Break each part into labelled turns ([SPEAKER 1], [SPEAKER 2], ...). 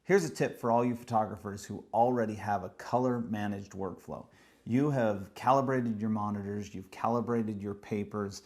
[SPEAKER 1] Here's a tip for all you photographers who already have a color managed workflow. You have calibrated your monitors, you've calibrated your papers,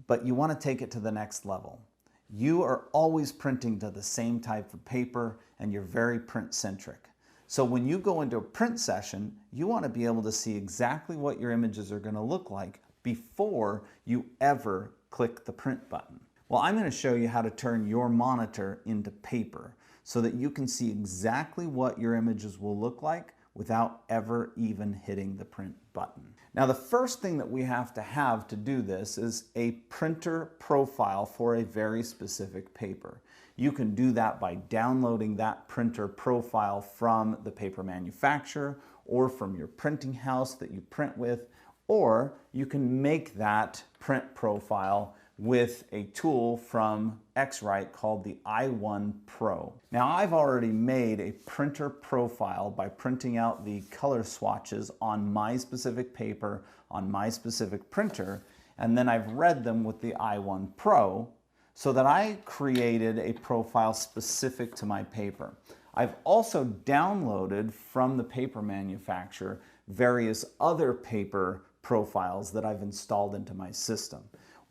[SPEAKER 1] but you want to take it to the next level. You are always printing to the same type of paper and you're very print centric. So when you go into a print session, you want to be able to see exactly what your images are going to look like before you ever click the print button. Well, I'm going to show you how to turn your monitor into paper so that you can see exactly what your images will look like without ever even hitting the print button. Now, the first thing that we have to do this is a printer profile for a very specific paper. You can do that by downloading that printer profile from the paper manufacturer or from your printing house that you print with, or you can make that print profile with a tool from x-Rite called the i1 Pro. Now, I've already made a printer profile by printing out the color swatches on my specific paper, on my specific printer, and then I've read them with the i1 Pro so that I created a profile specific to my paper. I've also downloaded from the paper manufacturer various other paper profiles that I've installed into my system.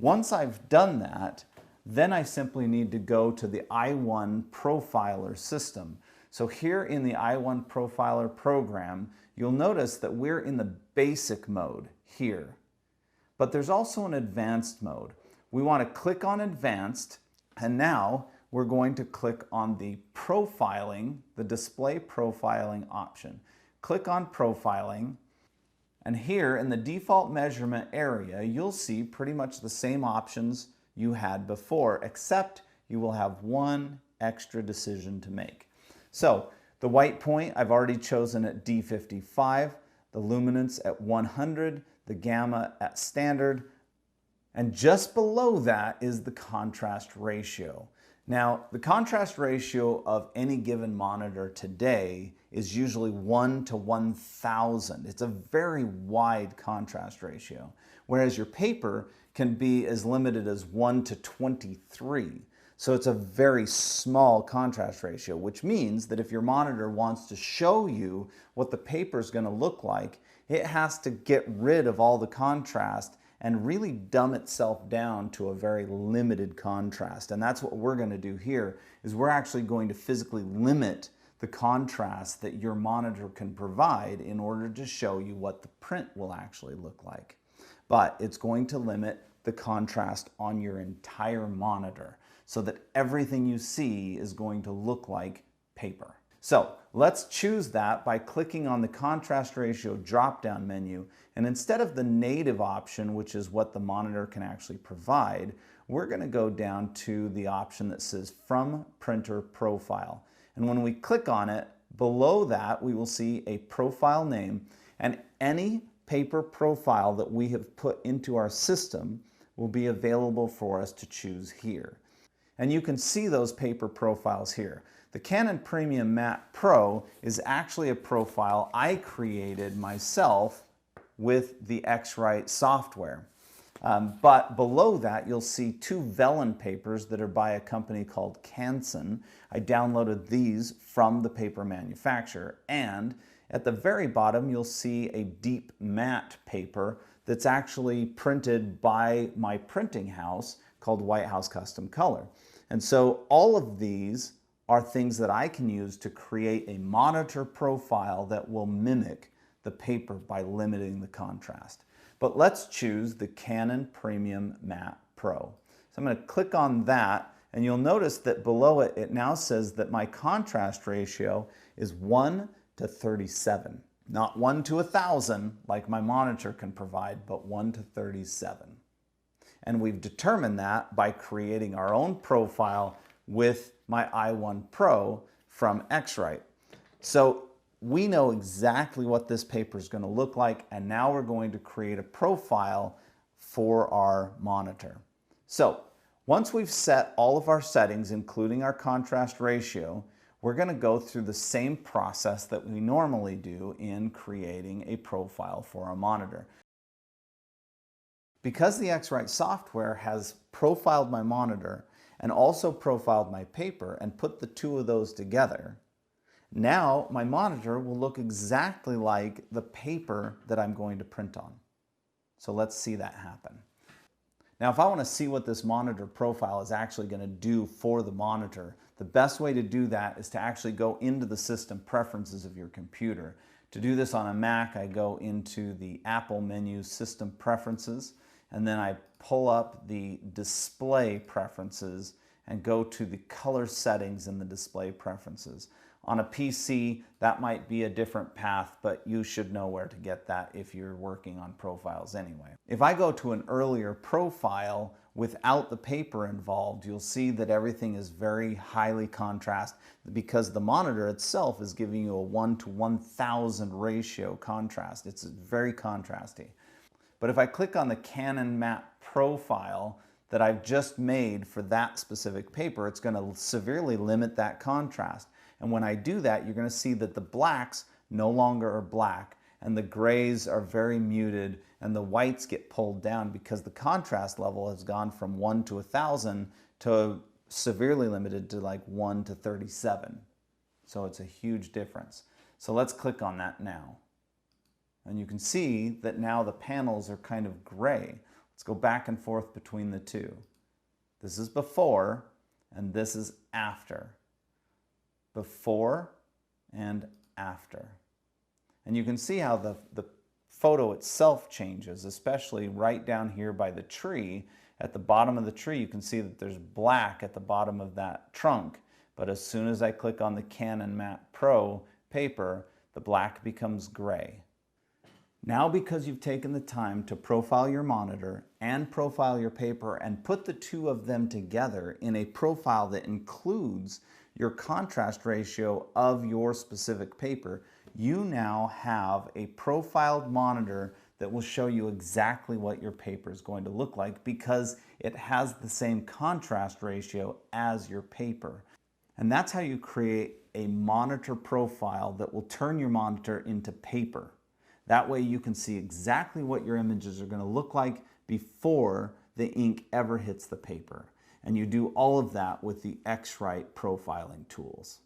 [SPEAKER 1] Once I've done that, then I simply need to go to the i1 Profiler system. So here in the i1 Profiler program, you'll notice that we're in the basic mode here. But there's also an advanced mode. We want to click on advanced, and now we're going to click on the profiling, the display profiling option. Click on profiling. And here in the default measurement area, you'll see pretty much the same options you had before, except you will have one extra decision to make. So the white point, I've already chosen at D55, the luminance at 100, the gamma at standard, and just below that is the contrast ratio. Now, the contrast ratio of any given monitor today is usually 1 to 1,000. It's a very wide contrast ratio, whereas your paper can be as limited as 1 to 23. So it's a very small contrast ratio, which means that if your monitor wants to show you what the paper is going to look like, it has to get rid of all the contrast and really dumb itself down to a very limited contrast. And that's what we're going to do here, is we're actually going to physically limit the contrast that your monitor can provide in order to show you what the print will actually look like. But it's going to limit the contrast on your entire monitor so that everything you see is going to look like paper. So let's choose that by clicking on the contrast ratio drop-down menu, and instead of the native option, which is what the monitor can actually provide, we're going to go down to the option that says From Printer Profile. And when we click on it, below that we will see a profile name, and any paper profile that we have put into our system will be available for us to choose here. And you can see those paper profiles here. The Canon Premium Matte Pro is actually a profile I created myself with the x-Rite software. But below that, you'll see two vellum papers that are by a company called Canson. I downloaded these from the paper manufacturer. And at the very bottom, you'll see a deep matte paper that's actually printed by my printing house called White House Custom Color. And so all of these are things that I can use to create a monitor profile that will mimic the paper by limiting the contrast. But let's choose the Canon Premium Matte Pro. So I'm going to click on that, and you'll notice that below it, it now says that my contrast ratio is 1 to 37. Not 1 to 1,000 like my monitor can provide, but 1 to 37. And we've determined that by creating our own profile with my i1 Pro from x-Rite. So we know exactly what this paper is going to look like, and now we're going to create a profile for our monitor. So once we've set all of our settings, including our contrast ratio, we're going to go through the same process that we normally do in creating a profile for our monitor. Because the x-Rite software has profiled my monitor and also profiled my paper and put the two of those together, Now my monitor will look exactly like the paper that I'm going to print on. So let's see that happen. Now, if I want to see what this monitor profile is actually going to do for the monitor, the best way to do that is to actually go into the system preferences of your computer. To do this on a Mac, I go into the Apple menu, System Preferences, and then I pull up the Display Preferences and go to the color settings in the Display Preferences. On a PC, that might be a different path, but you should know where to get that if you're working on profiles anyway. If I go to an earlier profile without the paper involved, you'll see that everything is very highly contrast because the monitor itself is giving you a 1:1000 ratio contrast. It's very contrasty. But if I click on the Canon map profile that I've just made for that specific paper, it's going to severely limit that contrast. And when I do that, you're going to see that the blacks no longer are black and the grays are very muted and the whites get pulled down because the contrast level has gone from 1 to 1000 to severely limited to like 1 to 37. So it's a huge difference. So let's click on that now. And you can see that now the panels are kind of gray. Let's go back and forth between the two. This is before and this is after. Before and after. And you can see how the photo itself changes, especially right down here by the tree. At the bottom of the tree, you can see that there's black at the bottom of that trunk. But as soon as I click on the Canon Map Pro paper, the black becomes gray. Now, because you've taken the time to profile your monitor and profile your paper and put the two of them together in a profile that includes your contrast ratio of your specific paper, you now have a profiled monitor that will show you exactly what your paper is going to look like because it has the same contrast ratio as your paper. And that's how you create a monitor profile that will turn your monitor into paper. That way you can see exactly what your images are going to look like before the ink ever hits the paper. And you do all of that with the x-Rite profiling tools.